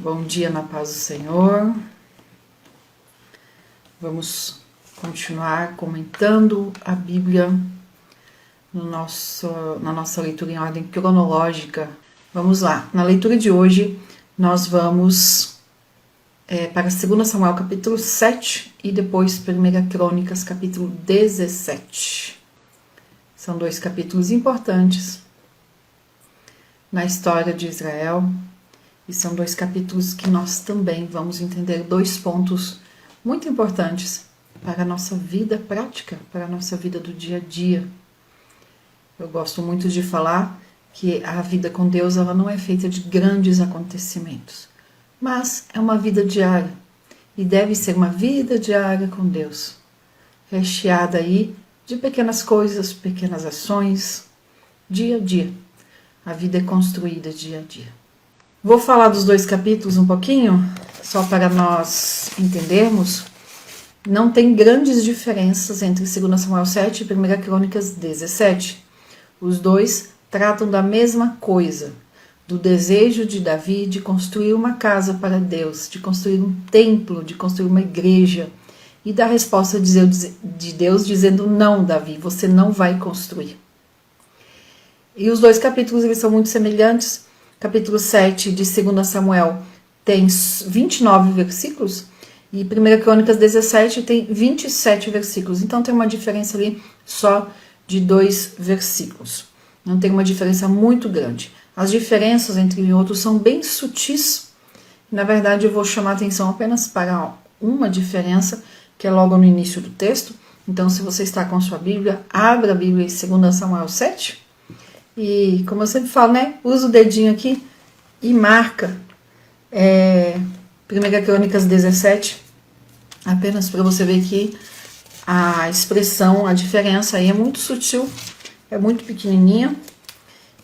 Bom dia na paz do Senhor. Vamos continuar comentando a Bíblia na nossa leitura em ordem cronológica. Vamos lá, na leitura de hoje nós vamos para 2 Samuel capítulo 7 e depois 1 Crônicas capítulo 17. São dois capítulos importantes na história de Israel. E são dois capítulos que nós também vamos entender dois pontos muito importantes para a nossa vida prática, para a nossa vida do dia a dia. Eu gosto muito de falar que a vida com Deus ela não é feita de grandes acontecimentos, mas é uma vida diária. E deve ser uma vida diária com Deus, recheada aí de pequenas coisas, pequenas ações, dia a dia. A vida é construída dia a dia. Vou falar dos dois capítulos um pouquinho, só para nós entendermos. Não tem grandes diferenças entre 2 Samuel 7 e 1 Crônicas 17. Os dois tratam da mesma coisa, do desejo de Davi de construir uma casa para Deus, de construir um templo, de construir uma igreja, e da resposta de Deus dizendo: não, Davi, você não vai construir. E os dois capítulos eles são muito semelhantes. Capítulo 7 de 2 Samuel tem 29 versículos e 1 Crônicas 17 tem 27 versículos. Então tem uma diferença ali só de 2 versículos. Não tem uma diferença muito grande. As diferenças entre um e outro são bem sutis. Na verdade, eu vou chamar a atenção apenas para uma diferença, que é logo no início do texto. Então, se você está com sua Bíblia, abra a Bíblia em 2 Samuel 7. E, como eu sempre falo, usa o dedinho aqui e marca 1 Crônicas 17, apenas para você ver que a expressão, a diferença aí é muito sutil, é muito pequenininha.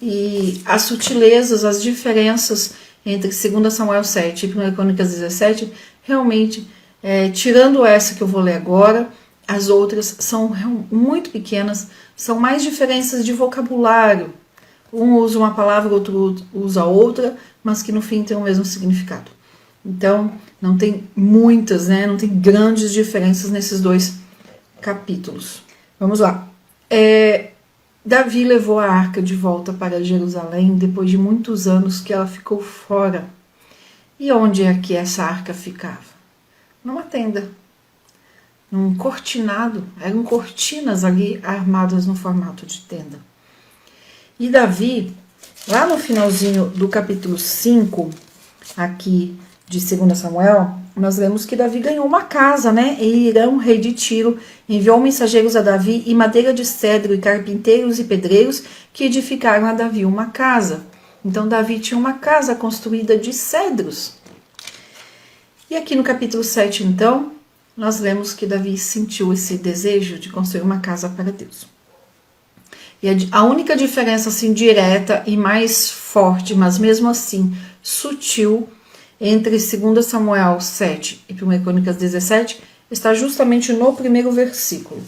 E as sutilezas, as diferenças entre 2 Samuel 7 e 1 Crônicas 17, realmente, tirando essa que eu vou ler agora, as outras são muito pequenas, são mais diferenças de vocabulário. Um usa uma palavra, o outro usa outra, mas que no fim tem o mesmo significado. Então, não tem muitas, não tem grandes diferenças nesses dois capítulos. Vamos lá. Davi levou a arca de volta para Jerusalém depois de muitos anos que ela ficou fora. E onde é que essa arca ficava? Numa tenda, num cortinado, eram cortinas ali armadas no formato de tenda. E Davi, lá no finalzinho do capítulo 5, aqui de 2 Samuel, nós lemos que Davi ganhou uma casa, E Irão, rei de Tiro, enviou mensageiros a Davi e madeira de cedro e carpinteiros e pedreiros que edificaram a Davi uma casa. Então Davi tinha uma casa construída de cedros. E aqui no capítulo 7, então, nós lemos que Davi sentiu esse desejo de construir uma casa para Deus. E a única diferença assim direta e mais forte, mas mesmo assim sutil, entre 2 Samuel 7 e 1 Crônicas 17 está justamente no primeiro versículo.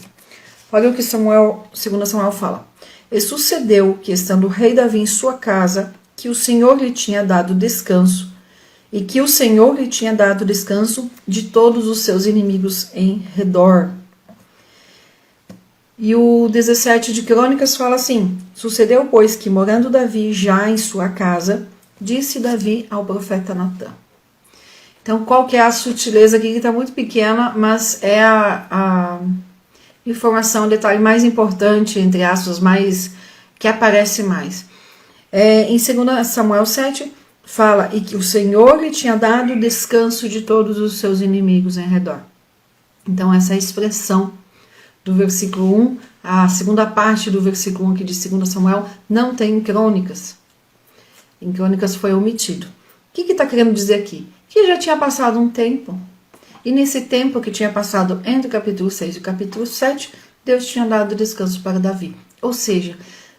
Olha o que 2 Samuel fala. E sucedeu que, estando o rei Davi em sua casa, que o Senhor lhe tinha dado descanso, e que o Senhor lhe tinha dado descanso de todos os seus inimigos em redor. E o 17 de Crônicas fala assim: sucedeu, pois, que morando Davi já em sua casa, disse Davi ao profeta Natã. Então, qual que é a sutileza aqui, que está muito pequena, mas é a informação, o detalhe mais importante, entre aspas, que aparece mais. Em 2 Samuel 7, fala, e que o Senhor lhe tinha dado descanso de todos os seus inimigos em redor. Então, essa expressão do versículo 1, a segunda parte do versículo 1 aqui de 2 Samuel, não tem em Crônicas. Em Crônicas foi omitido. O que está querendo dizer aqui? Que já tinha passado um tempo. E nesse tempo que tinha passado entre o capítulo 6 e o capítulo 7, Deus tinha dado descanso para Davi. Ou seja,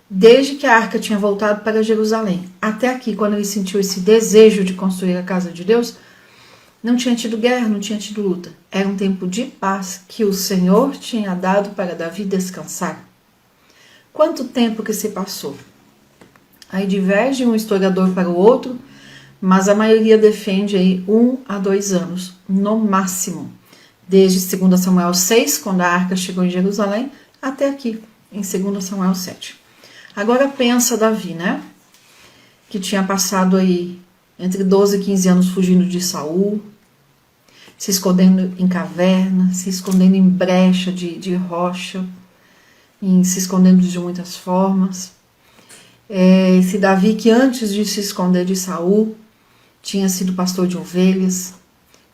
desde que a arca tinha voltado para Jerusalém, até aqui, quando ele sentiu esse desejo de construir a casa de Deus, não tinha tido guerra, não tinha tido luta. Era um tempo de paz que o Senhor tinha dado para Davi descansar. Quanto tempo que se passou? Aí diverge um historiador para o outro, mas a maioria defende aí 1 a 2 anos, no máximo. Desde 2 Samuel 6, quando a arca chegou em Jerusalém, até aqui, em 2 Samuel 7. Agora pensa Davi, né? Que tinha passado aí entre 12 e 15 anos fugindo de Saul, se escondendo em caverna, se escondendo em brecha de rocha, se escondendo de muitas formas. Esse Davi que antes de se esconder de Saul, tinha sido pastor de ovelhas,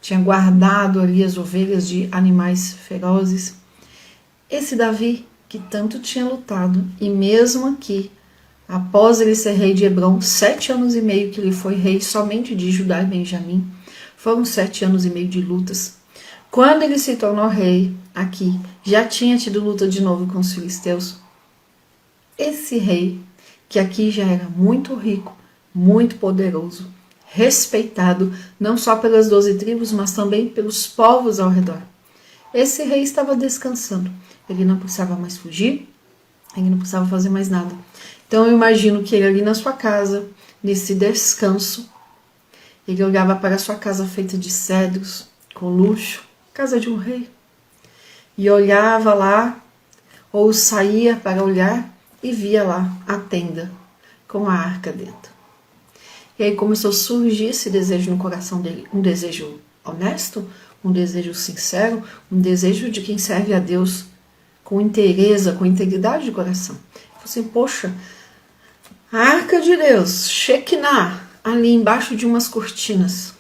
tinha guardado ali as ovelhas de animais ferozes. Esse Davi que tanto tinha lutado, e mesmo aqui, após ele ser rei de Hebron, 7 anos e meio que ele foi rei somente de Judá e Benjamim, foram 7 anos e meio de lutas. Quando ele se tornou rei aqui, já tinha tido luta de novo com os filisteus. Esse rei, que aqui já era muito rico, muito poderoso, respeitado, não só pelas 12 tribos, mas também pelos povos ao redor. Esse rei estava descansando. Ele não precisava mais fugir, ele não precisava fazer mais nada. Então eu imagino que ele ali na sua casa, nesse descanso, ele olhava para a sua casa feita de cedros, com luxo, casa de um rei, e olhava lá, ou saía para olhar e via lá a tenda com a arca dentro. E aí começou a surgir esse desejo no coração dele, um desejo honesto, um desejo sincero, um desejo de quem serve a Deus com inteireza, com integridade de coração. Ele falou assim, poxa, a arca de Deus, Shekinah, ali embaixo de umas cortinas.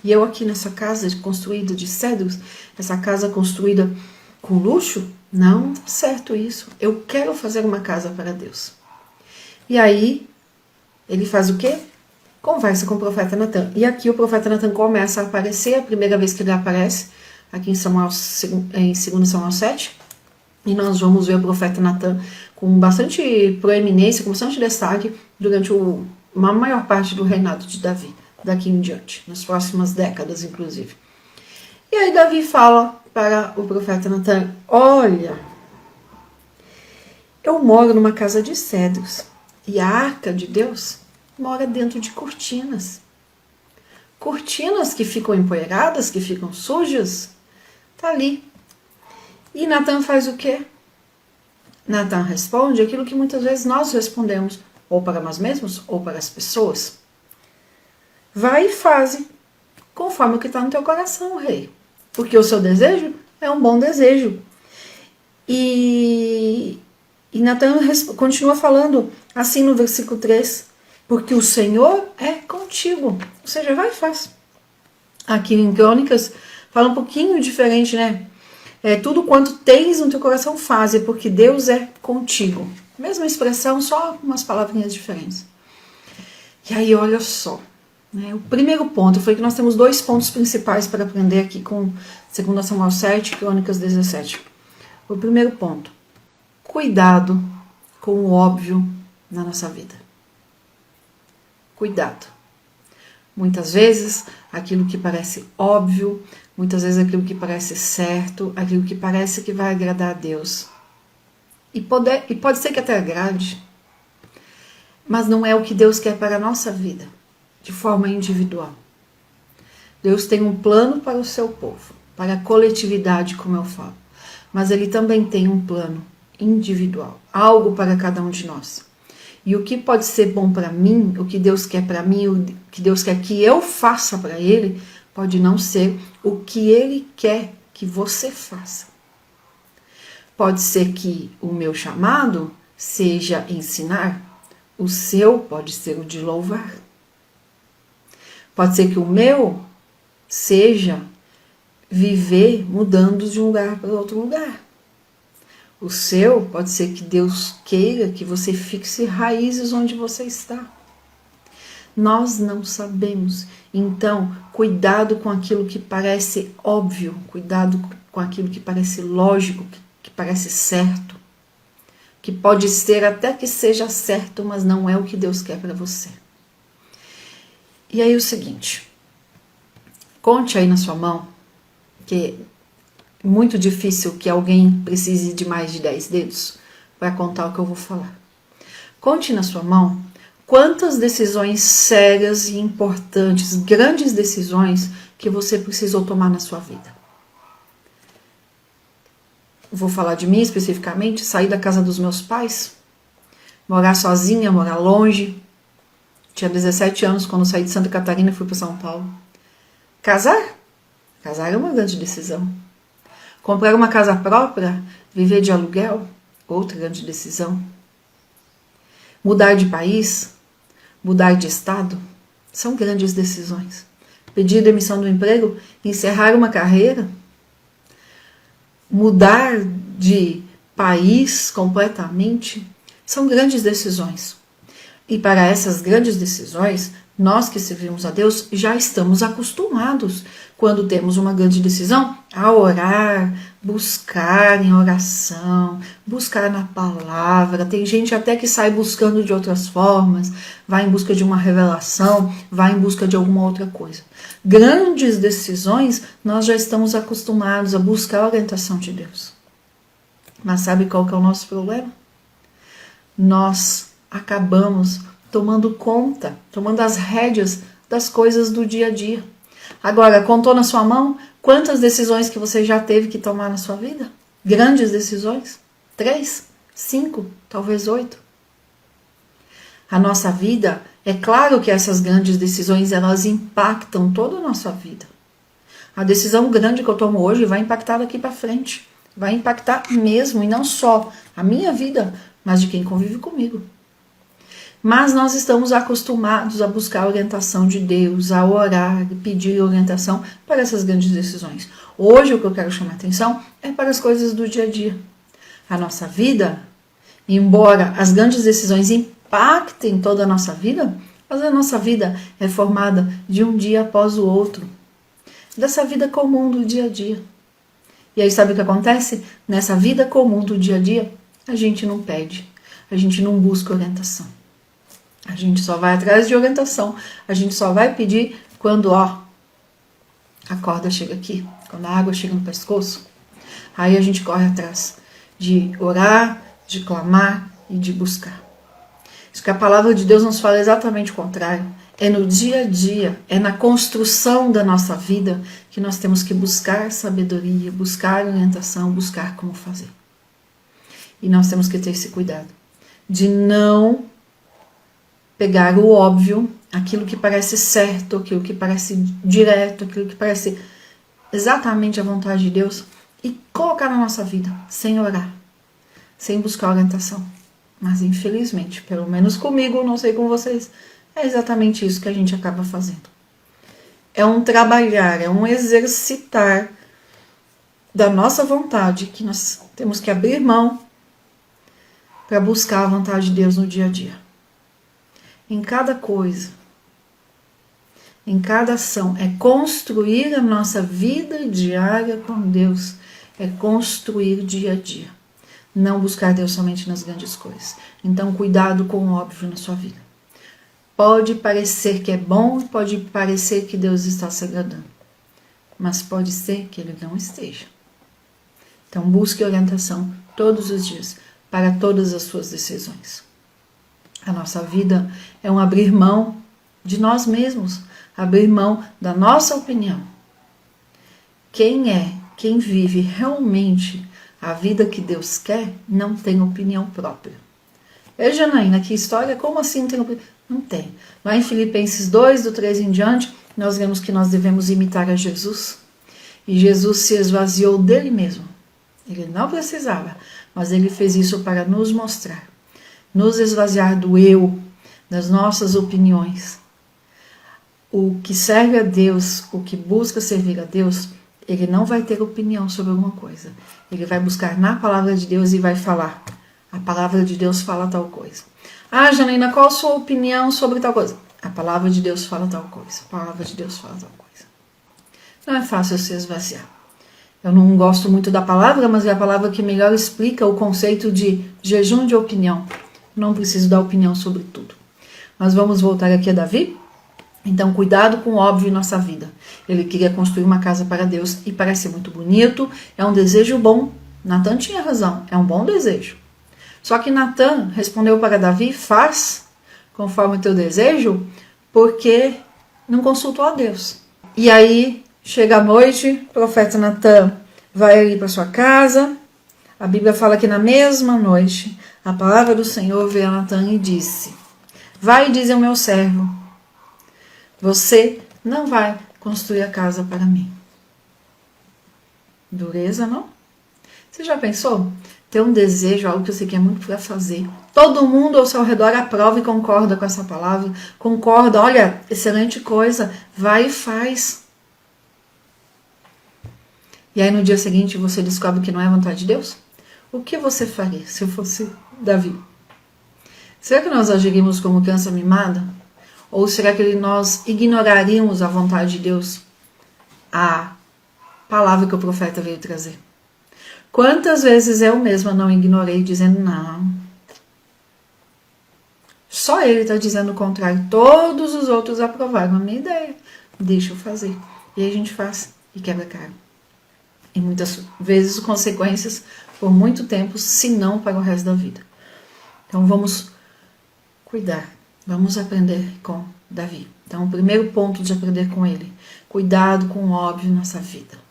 E eu aqui nessa casa construída de cedros, essa casa construída com luxo, não tá certo isso. Eu quero fazer uma casa para Deus. E aí, ele faz o quê? Conversa com o profeta Natan. E aqui o profeta Natan começa a aparecer, a primeira vez que ele aparece, aqui em 2 Samuel 7. E nós vamos ver o profeta Natan com bastante proeminência, com bastante destaque, durante uma maior parte do reinado de Davi, daqui em diante, nas próximas décadas, inclusive. E aí Davi fala para o profeta Natan, olha, eu moro numa casa de cedros, e a arca de Deus mora dentro de cortinas. Cortinas que ficam empoeiradas, que ficam sujas, tá ali. E Natan faz o quê? Natan responde aquilo que muitas vezes nós respondemos, ou para nós mesmos, ou para as pessoas. Vai e faze, conforme o que está no teu coração, rei. Porque o seu desejo é um bom desejo. E Natan continua falando assim no versículo 3, porque o Senhor é contigo. Ou seja, vai e faz. Aqui em Crônicas fala um pouquinho diferente, né? Tudo quanto tens no teu coração faze, porque Deus é contigo. Mesma expressão, só umas palavrinhas diferentes. E aí, olha só. Né? O primeiro ponto foi que nós temos 2 pontos principais para aprender aqui com 2 Samuel 7 e Crônicas 17. O primeiro ponto. Cuidado com o óbvio na nossa vida. Cuidado. Muitas vezes, aquilo que parece óbvio, muitas vezes aquilo que parece certo, aquilo que parece que vai agradar a Deus. E pode ser que até agrade, mas não é o que Deus quer para a nossa vida, de forma individual. Deus tem um plano para o seu povo, para a coletividade, como eu falo. Mas Ele também tem um plano individual, algo para cada um de nós. E o que pode ser bom para mim, o que Deus quer para mim, o que Deus quer que eu faça para Ele, pode não ser o que Ele quer que você faça. Pode ser que o meu chamado seja ensinar, o seu pode ser o de louvar. Pode ser que o meu seja viver mudando de um lugar para outro lugar. O seu pode ser que Deus queira que você fixe raízes onde você está. Nós não sabemos. Então, cuidado com aquilo que parece óbvio, cuidado com aquilo que parece lógico, que parece certo, que pode ser até que seja certo, mas não é o que Deus quer para você. E aí o seguinte, conte aí na sua mão, que é muito difícil que alguém precise de mais de 10 dedos para contar o que eu vou falar. Conte na sua mão Quantas decisões sérias e importantes, grandes decisões que você precisou tomar na sua vida? Vou falar de mim especificamente, sair da casa dos meus pais, morar sozinha, morar longe. Tinha 17 anos quando saí de Santa Catarina e fui para São Paulo. Casar? Casar é uma grande decisão. Comprar uma casa própria, viver de aluguel, outra grande decisão. Mudar de país, mudar de estado, são grandes decisões. Pedir demissão do emprego, encerrar uma carreira, mudar de país completamente, são grandes decisões. E para essas grandes decisões, nós que servimos a Deus já estamos acostumados, quando temos uma grande decisão, a orar, buscar em oração, buscar na palavra. Tem gente até que sai buscando de outras formas, vai em busca de uma revelação, vai em busca de alguma outra coisa. Grandes decisões, nós já estamos acostumados a buscar a orientação de Deus. Mas sabe qual que é o nosso problema? Nós acabamos tomando conta, tomando as rédeas das coisas do dia a dia. Agora, contou na sua mão quantas decisões que você já teve que tomar na sua vida? Grandes decisões? 3, 5, talvez 8. A nossa vida, é claro que essas grandes decisões, elas impactam toda a nossa vida. A decisão grande que eu tomo hoje vai impactar daqui para frente. Vai impactar mesmo, e não só a minha vida, mas de quem convive comigo. Mas nós estamos acostumados a buscar a orientação de Deus, a orar, pedir orientação para essas grandes decisões. Hoje o que eu quero chamar a atenção é para as coisas do dia a dia. A nossa vida, embora as grandes decisões impactem toda a nossa vida, mas a nossa vida é formada de um dia após o outro. Dessa vida comum do dia a dia. E aí sabe o que acontece? Nessa vida comum do dia a dia, a gente não pede, a gente não busca orientação. A gente só vai atrás de orientação. A gente só vai pedir quando, a corda chega aqui, quando a água chega no pescoço. Aí a gente corre atrás de orar, de clamar e de buscar. Isso que a palavra de Deus nos fala exatamente o contrário. É no dia a dia, é na construção da nossa vida que nós temos que buscar sabedoria, buscar orientação, buscar como fazer. E nós temos que ter esse cuidado de não pegar o óbvio, aquilo que parece certo, aquilo que parece direto, aquilo que parece exatamente a vontade de Deus e colocar na nossa vida, sem orar, sem buscar orientação. Mas infelizmente, pelo menos comigo, não sei com vocês, é exatamente isso que a gente acaba fazendo. É um trabalhar, é um exercitar da nossa vontade que nós temos que abrir mão para buscar a vontade de Deus no dia a dia. Em cada coisa, em cada ação, é construir a nossa vida diária com Deus, é construir dia a dia, não buscar Deus somente nas grandes coisas. Então, cuidado com o óbvio na sua vida. Pode parecer que é bom, pode parecer que Deus está se agradando, mas pode ser que Ele não esteja. Então, busque orientação todos os dias para todas as suas decisões. A nossa vida é um abrir mão de nós mesmos, abrir mão da nossa opinião. Quem vive realmente a vida que Deus quer, não tem opinião própria. Janaína, que história, como assim não tem opinião? Não tem. Lá em Filipenses 2, do 3 em diante, nós vemos que nós devemos imitar a Jesus. E Jesus se esvaziou dele mesmo. Ele não precisava, mas ele fez isso para nos mostrar. Nos esvaziar do eu, das nossas opiniões. O que serve a Deus, o que busca servir a Deus, ele não vai ter opinião sobre alguma coisa. Ele vai buscar na palavra de Deus e vai falar. A palavra de Deus fala tal coisa. Janaína, qual a sua opinião sobre tal coisa? A palavra de Deus fala tal coisa. A palavra de Deus fala tal coisa. Não é fácil se esvaziar. Eu não gosto muito da palavra, mas é a palavra que melhor explica o conceito de jejum de opinião. Não preciso dar opinião sobre tudo. Mas vamos voltar aqui a Davi? Então, cuidado com o óbvio em nossa vida. Ele queria construir uma casa para Deus e parece muito bonito, é um desejo bom. Natan tinha razão, é um bom desejo. Só que Natan respondeu para Davi, faz conforme o teu desejo, porque não consultou a Deus. E aí, chega a noite, o profeta Natan vai ali para sua casa. A Bíblia fala que na mesma noite, a palavra do Senhor veio a Natan e disse: vai e diz ao meu servo, você não vai construir a casa para mim. Dureza, não? Você já pensou? Ter um desejo, algo que você quer muito para fazer. Todo mundo ao seu redor aprova e concorda com essa palavra. Concorda, olha, excelente coisa, vai e faz. E aí no dia seguinte você descobre que não é vontade de Deus? O que você faria se eu fosse Davi? Será que nós agiríamos como criança mimada? Ou será que nós ignoraríamos a vontade de Deus? A palavra que o profeta veio trazer. Quantas vezes eu mesma não ignorei, dizendo não. Só ele está dizendo o contrário. Todos os outros aprovaram a minha ideia. Deixa eu fazer. E aí a gente faz e quebra a cara. E muitas vezes consequências por muito tempo, se não para o resto da vida. Então vamos cuidar. Vamos aprender com Davi. Então o primeiro ponto de aprender com ele. Cuidado com o óbvio nessa vida.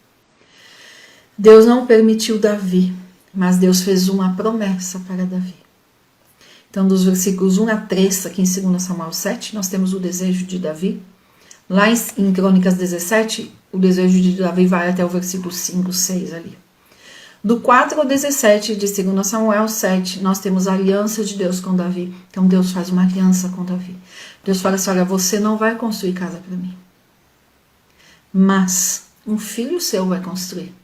Deus não permitiu Davi, mas Deus fez uma promessa para Davi. Então, dos versículos 1 a 3, aqui em 2 Samuel 7, nós temos o desejo de Davi. Lá em Crônicas 17, o desejo de Davi vai até o versículo 5, 6 ali. Do 4 ao 17 de 2 Samuel 7, nós temos a aliança de Deus com Davi. Então, Deus faz uma aliança com Davi. Deus fala assim, olha, você não vai construir casa para mim, mas um filho seu vai construir.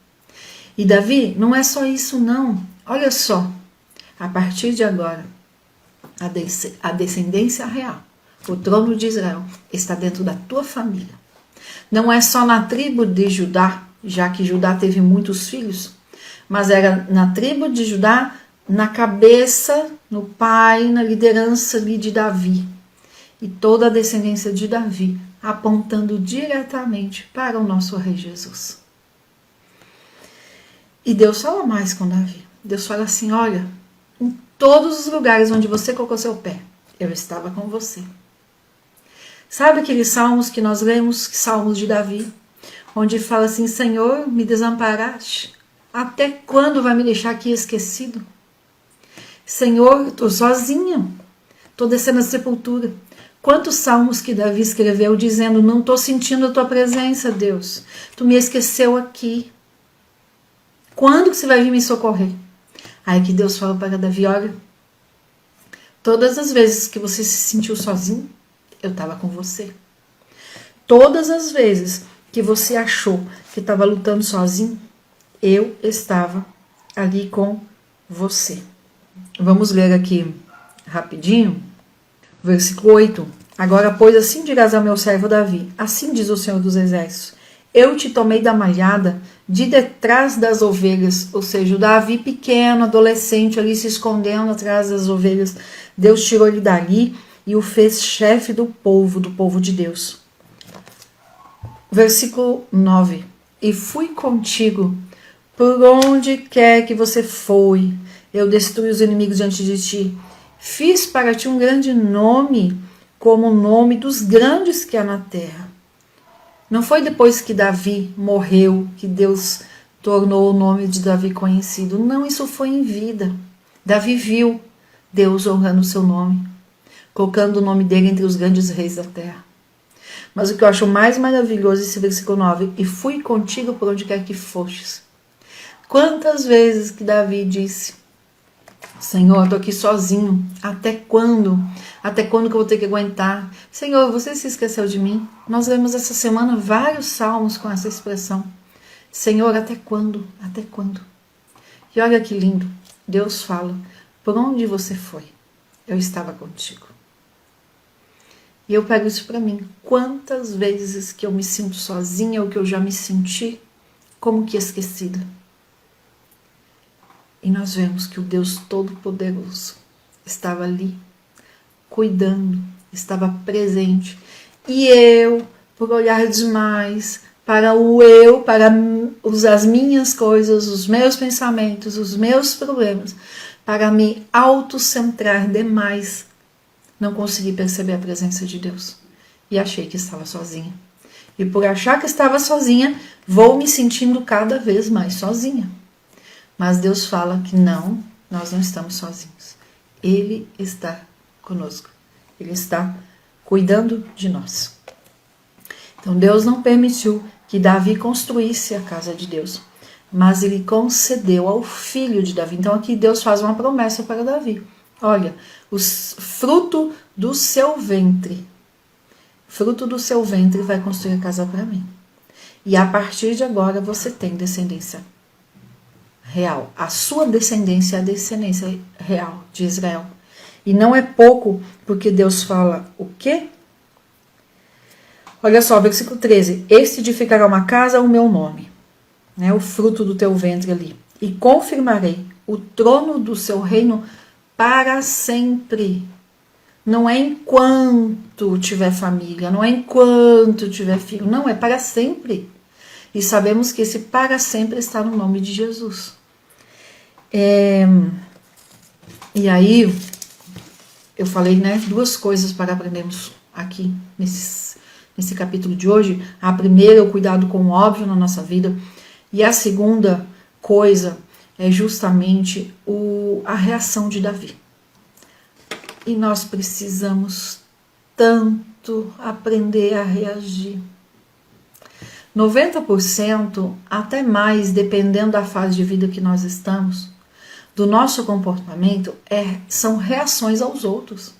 E Davi, não é só isso não. Olha só, a partir de agora, a descendência real, o trono de Israel, está dentro da tua família. Não é só na tribo de Judá, já que Judá teve muitos filhos, mas era na tribo de Judá, na cabeça, no pai, na liderança de Davi. E toda a descendência de Davi, apontando diretamente para o nosso Rei Jesus. E Deus fala mais com Davi. Deus fala assim, olha, em todos os lugares onde você colocou seu pé, eu estava com você. Sabe aqueles salmos que nós lemos, salmos de Davi, onde fala assim, Senhor, me desamparaste? Até quando vai me deixar aqui esquecido? Senhor, estou sozinha, estou descendo a sepultura. Quantos salmos que Davi escreveu dizendo, não estou sentindo a tua presença, Deus. Tu me esqueceu aqui. Quando que você vai vir me socorrer? Aí que Deus fala para Davi, olha, todas as vezes que você se sentiu sozinho, eu estava com você. Todas as vezes que você achou que estava lutando sozinho, eu estava ali com você. Vamos ler aqui rapidinho, versículo 8. Agora, pois, assim dirás ao meu servo Davi, assim diz o Senhor dos Exércitos, eu te tomei da malhada de detrás das ovelhas, ou seja, o Davi pequeno, adolescente, ali se escondendo atrás das ovelhas. Deus tirou ele dali e o fez chefe do povo de Deus. Versículo 9. E fui contigo por onde quer que você foi. Eu destruí os inimigos diante de ti. Fiz para ti um grande nome, como o nome dos grandes que há na terra. Não foi depois que Davi morreu que Deus tornou o nome de Davi conhecido. Não, isso foi em vida. Davi viu Deus honrando o seu nome, colocando o nome dele entre os grandes reis da terra. Mas o que eu acho mais maravilhoso é esse versículo 9. E fui contigo por onde quer que fostes. Quantas vezes que Davi disse, Senhor, eu estou aqui sozinho. Até quando? Até quando que eu vou ter que aguentar? Senhor, você se esqueceu de mim? Nós lemos essa semana vários salmos com essa expressão. Senhor, até quando? Até quando? E olha que lindo. Deus fala, por onde você foi? Eu estava contigo. E eu pego isso para mim. Quantas vezes que eu me sinto sozinha ou que eu já me senti como que esquecida? E nós vemos que o Deus Todo-Poderoso estava ali, cuidando, estava presente. E eu, por olhar demais para o eu, para as minhas coisas, os meus pensamentos, os meus problemas, para me autocentrar demais, não consegui perceber a presença de Deus e achei que estava sozinha. E por achar que estava sozinha, vou me sentindo cada vez mais sozinha. Mas Deus fala que não, nós não estamos sozinhos. Ele está conosco. Ele está cuidando de nós. Então Deus não permitiu que Davi construísse a casa de Deus, mas ele concedeu ao filho de Davi. Então aqui Deus faz uma promessa para Davi. Olha, o fruto do seu ventre vai construir a casa para mim. E a partir de agora você tem descendência real. A sua descendência é a descendência real de Israel. E não é pouco, porque Deus fala o quê? Olha só, versículo 13. Este edificará uma casa ao meu nome, né, o fruto do teu ventre ali. E confirmarei o trono do seu reino para sempre. Não é enquanto tiver família, não é enquanto tiver filho, não, é para sempre. E sabemos que esse para sempre está no nome de Jesus. E aí, eu falei, né, duas coisas para aprendermos aqui nesse capítulo de hoje. A primeira é o cuidado com o óbvio na nossa vida. E a segunda coisa é justamente a reação de Davi. E nós precisamos tanto aprender a reagir. 90%, até mais, dependendo da fase de vida que nós estamos, do nosso comportamento são reações aos outros.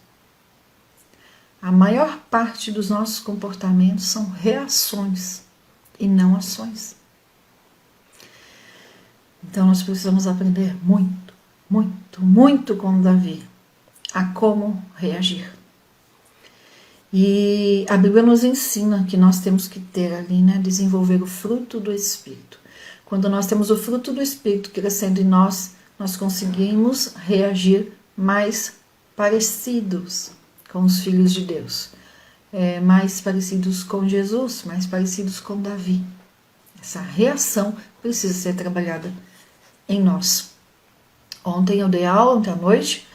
A maior parte dos nossos comportamentos são reações e não ações. Então nós precisamos aprender muito, muito, muito com Davi a como reagir. E a Bíblia nos ensina que nós temos que ter ali, né, desenvolver o fruto do Espírito. Quando nós temos o fruto do Espírito crescendo em nós, nós conseguimos reagir mais parecidos com os filhos de Deus, mais parecidos com Jesus, mais parecidos com Davi. Essa reação precisa ser trabalhada em nós. Ontem eu dei aula, ontem à noite,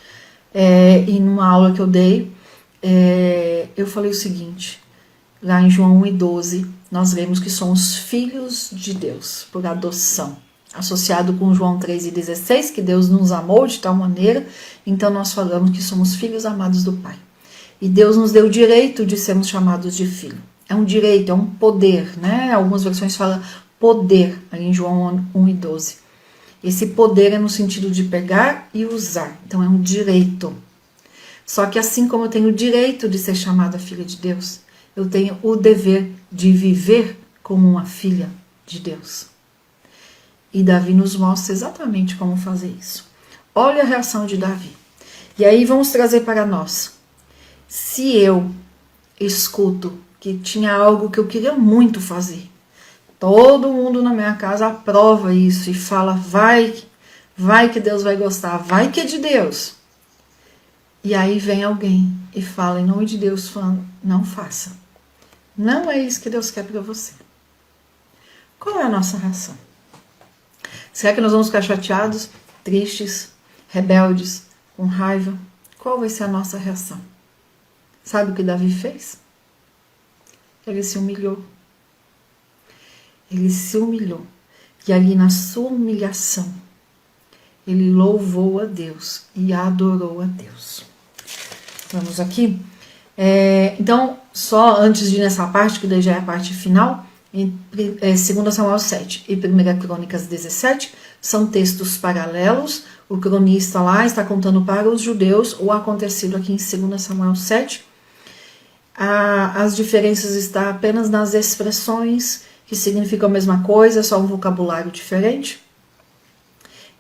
e numa aula que eu dei, eu falei o seguinte, lá em João 1:12, nós vemos que somos filhos de Deus por adoção, associado com João 3:16, que Deus nos amou de tal maneira, então nós falamos que somos filhos amados do Pai. E Deus nos deu o direito de sermos chamados de filho. É um direito, é um poder, né? Algumas versões falam poder, ali em João 1:12. Esse poder é no sentido de pegar e usar, então é um direito. Só que assim como eu tenho o direito de ser chamada filha de Deus, eu tenho o dever de viver como uma filha de Deus. E Davi nos mostra exatamente como fazer isso. Olha a reação de Davi. E aí vamos trazer para nós. Se eu escuto que tinha algo que eu queria muito fazer, todo mundo na minha casa aprova isso e fala, vai que Deus vai gostar, vai que é de Deus. E aí vem alguém e fala em nome de Deus, falando, não faça. Não é isso que Deus quer para você. Qual é a nossa reação? Será que nós vamos ficar chateados, tristes, rebeldes, com raiva? Qual vai ser a nossa reação? Sabe o que Davi fez? Ele se humilhou. Ele se humilhou. E ali na sua humilhação, ele louvou a Deus e adorou a Deus. Vamos aqui. Então, só antes de ir nessa parte, que daí já é a parte final, em 2 Samuel 7 e 1 Crônicas 17, são textos paralelos. O cronista lá está contando para os judeus o acontecido aqui em 2 Samuel 7. As diferenças estão apenas nas expressões, que significam a mesma coisa, só um vocabulário diferente.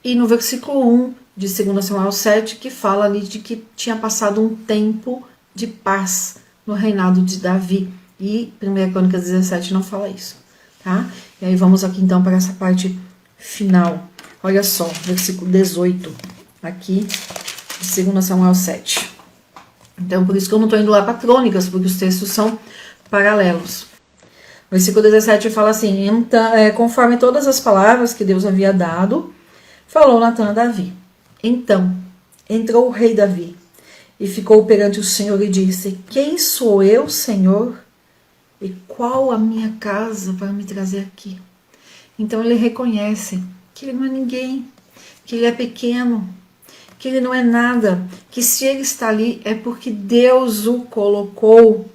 E no versículo 1 de 2 Samuel 7, que fala ali de que tinha passado um tempo de paz no reinado de Davi. E 1 Crônicas 17 não fala isso, tá? E aí vamos aqui então para essa parte final. Olha só, versículo 18, aqui de 2 Samuel 7. Então, por isso que eu não estou indo lá para Crônicas, porque os textos são paralelos. O versículo 17 fala assim, então, conforme todas as palavras que Deus havia dado, falou Natan a Davi. Então, entrou o rei Davi e ficou perante o Senhor e disse: quem sou eu, Senhor? E qual a minha casa para me trazer aqui? Então ele reconhece que ele não é ninguém, que ele é pequeno, que ele não é nada, que se ele está ali é porque Deus o colocou.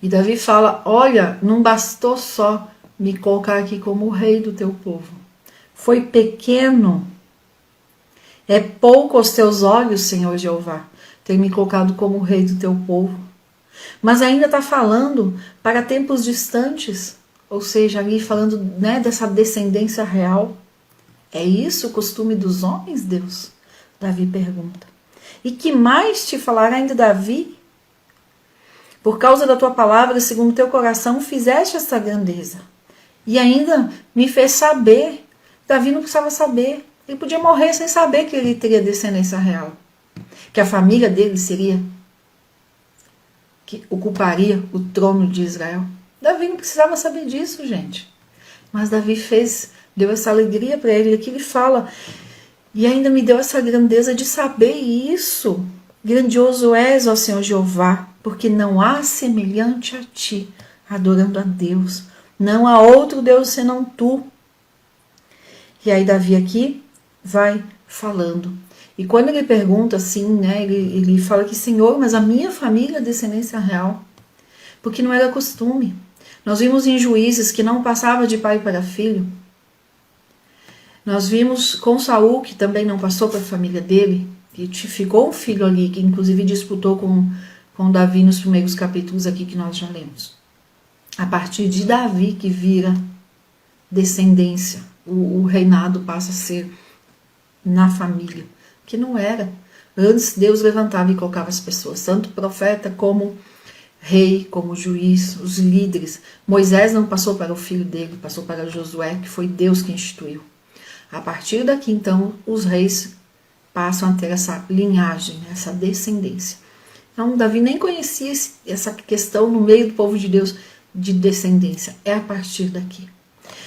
E Davi fala: olha, não bastou só me colocar aqui como o rei do teu povo. Foi pequeno. É pouco aos teus olhos, Senhor Jeová, ter me colocado como o rei do teu povo. Mas ainda está falando para tempos distantes, ou seja, ali falando, né, dessa descendência real. É isso o costume dos homens, Deus? Davi pergunta. E que mais te falará ainda Davi? Por causa da tua palavra, segundo o teu coração, fizeste esta grandeza. E ainda me fez saber. Davi não precisava saber. Ele podia morrer sem saber que ele teria descendência real. Que a família dele seria, que ocuparia o trono de Israel. Davi não precisava saber disso, gente. Mas Davi deu essa alegria para ele. Aqui ele fala: e ainda me deu essa grandeza de saber isso. Grandioso és, ó Senhor Jeová, porque não há semelhante a ti, adorando a Deus. Não há outro Deus senão tu. E aí Davi aqui vai falando. E quando ele pergunta assim, né, ele fala que: Senhor, mas a minha família é descendência real. Porque não era costume. Nós vimos em Juízes que não passava de pai para filho. Nós vimos com Saul, que também não passou para a família dele, que ficou um filho ali, que inclusive disputou com Davi nos primeiros capítulos aqui que nós já lemos. A partir de Davi que vira descendência, o reinado passa a ser na família, que não era. Antes Deus levantava e colocava as pessoas, tanto profeta como rei, como juiz, os líderes. Moisés não passou para o filho dele, passou para Josué, que foi Deus que instituiu. A partir daqui, então, os reis passam a ter essa linhagem, essa descendência. Então, Davi nem conhecia essa questão no meio do povo de Deus de descendência. É a partir daqui.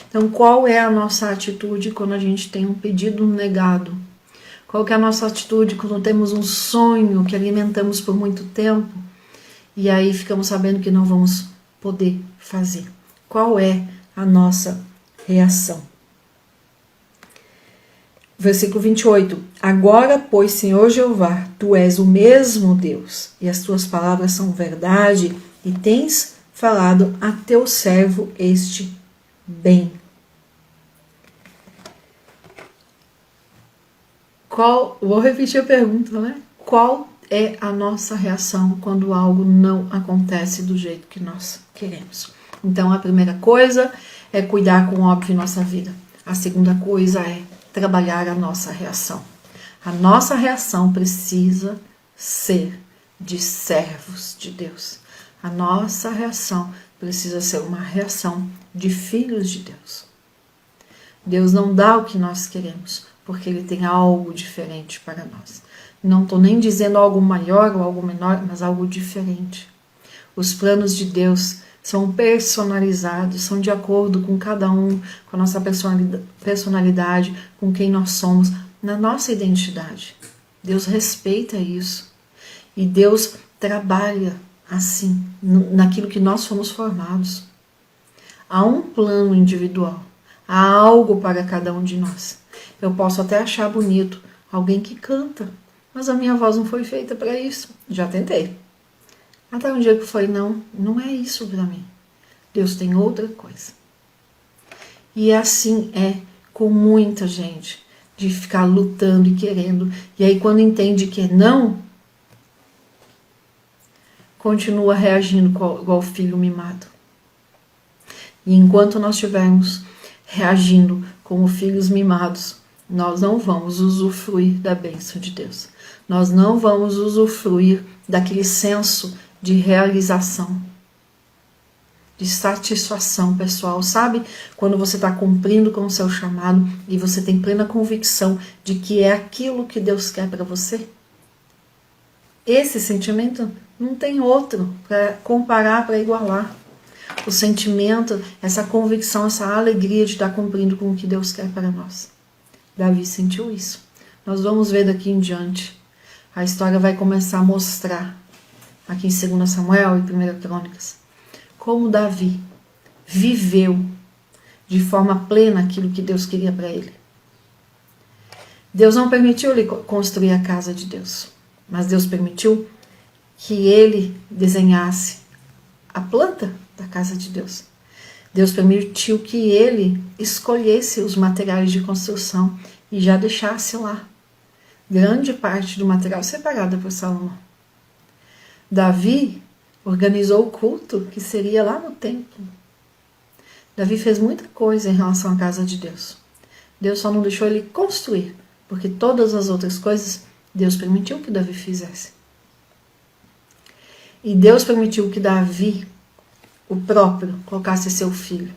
Então, qual é a nossa atitude quando a gente tem um pedido negado? Qual que é a nossa atitude quando temos um sonho que alimentamos por muito tempo e aí ficamos sabendo que não vamos poder fazer? Qual é a nossa reação? Versículo 28. Agora, pois, Senhor Jeová, tu és o mesmo Deus, e as tuas palavras são verdade, e tens falado a teu servo este bem. Vou repetir a pergunta, né? Qual é a nossa reação quando algo não acontece do jeito que nós queremos? Então, a primeira coisa é cuidar com o óbvio em nossa vida. A segunda coisa é trabalhar a nossa reação. A nossa reação precisa ser de servos de Deus. A nossa reação precisa ser uma reação de filhos de Deus. Deus não dá o que nós queremos, porque Ele tem algo diferente para nós. Não estou nem dizendo algo maior ou algo menor, mas algo diferente. Os planos de Deus são personalizados, são de acordo com cada um, com a nossa personalidade, com quem nós somos, na nossa identidade. Deus respeita isso. E Deus trabalha assim, naquilo que nós fomos formados. Há um plano individual, há algo para cada um de nós. Eu posso até achar bonito alguém que canta, mas a minha voz não foi feita para isso. Já tentei. Até um dia que eu falei: não é isso para mim. Deus tem outra coisa. E assim é com muita gente, de ficar lutando e querendo. E aí quando entende que é não, continua reagindo igual filho mimado. E enquanto nós estivermos reagindo como filhos mimados, nós não vamos usufruir da bênção de Deus. Nós não vamos usufruir daquele senso de realização, de satisfação pessoal. Sabe quando você está cumprindo com o seu chamado e você tem plena convicção de que é aquilo que Deus quer para você? Esse sentimento não tem outro para comparar, para igualar. O sentimento, essa convicção, essa alegria de estar cumprindo com o que Deus quer para nós. Davi sentiu isso. Nós vamos ver daqui em diante a história vai começar a mostrar, aqui em 2 Samuel e 1 Crônicas, como Davi viveu de forma plena aquilo que Deus queria para ele. Deus não permitiu ele construir a casa de Deus, mas Deus permitiu que ele desenhasse a planta da casa de Deus. Deus permitiu que ele escolhesse os materiais de construção e já deixasse lá grande parte do material separada por Salomão. Davi organizou o culto que seria lá no templo. Davi fez muita coisa em relação à casa de Deus. Deus só não deixou ele construir, porque todas as outras coisas Deus permitiu que Davi fizesse. E Deus permitiu que Davi, o próprio, colocasse seu filho.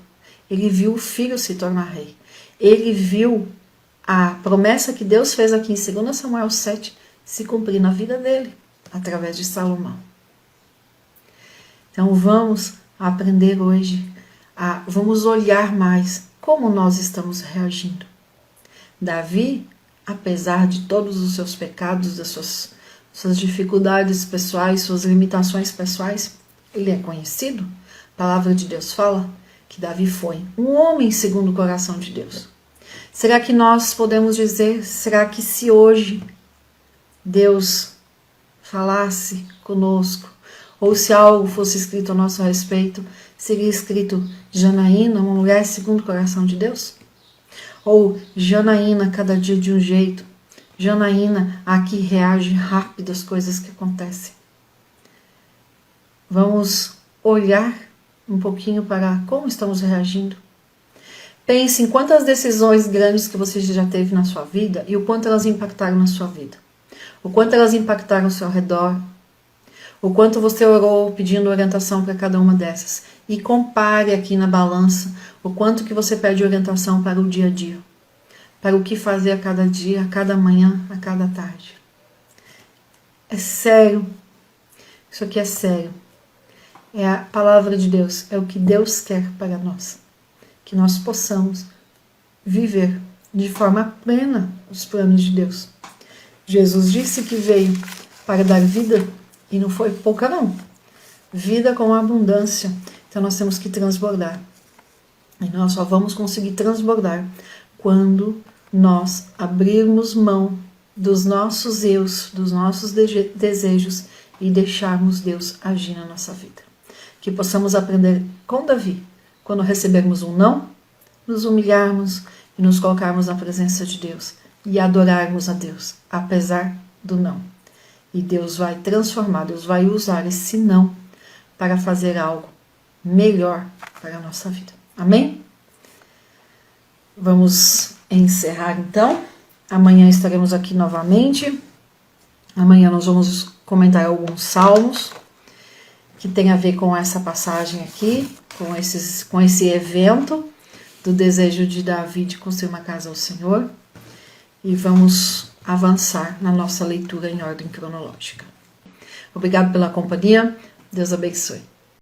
Ele viu o filho se tornar rei. Ele viu a promessa que Deus fez aqui em 2 Samuel 7 se cumprir na vida dele, através de Salomão. Então vamos aprender hoje, vamos olhar mais como nós estamos reagindo. Davi, apesar de todos os seus pecados, das suas dificuldades pessoais, suas limitações pessoais, ele é conhecido. A palavra de Deus fala que Davi foi um homem segundo o coração de Deus. Será que nós podemos dizer, será que se hoje Deus falasse conosco, ou se algo fosse escrito a nosso respeito, seria escrito Janaína, uma mulher segundo o coração de Deus? Ou Janaína, cada dia de um jeito, Janaína, a que reage rápido às coisas que acontecem. Vamos olhar um pouquinho para como estamos reagindo. Pense em quantas decisões grandes que você já teve na sua vida e o quanto elas impactaram na sua vida. O quanto elas impactaram ao seu redor. O quanto você orou pedindo orientação para cada uma dessas. E compare aqui na balança o quanto que você pede orientação para o dia a dia. Para o que fazer a cada dia, a cada manhã, a cada tarde. É sério. Isso aqui é sério. É a palavra de Deus. É o que Deus quer para nós. Que nós possamos viver de forma plena os planos de Deus. Jesus disse que veio para dar vida, e não foi pouca não. Vida com abundância. Então nós temos que transbordar. E nós só vamos conseguir transbordar quando nós abrirmos mão dos nossos eus, dos nossos desejos e deixarmos Deus agir na nossa vida. Que possamos aprender com Davi, quando recebermos um não, nos humilharmos e nos colocarmos na presença de Deus e adorarmos a Deus, apesar do não. E Deus vai transformar, Deus vai usar esse não para fazer algo melhor para a nossa vida. Amém? Vamos encerrar então. Amanhã estaremos aqui novamente. Amanhã nós vamos comentar alguns salmos que tem a ver com essa passagem aqui, com esse evento do desejo de Davi de construir uma casa ao Senhor. E vamos avançar na nossa leitura em ordem cronológica. Obrigado pela companhia. Deus abençoe.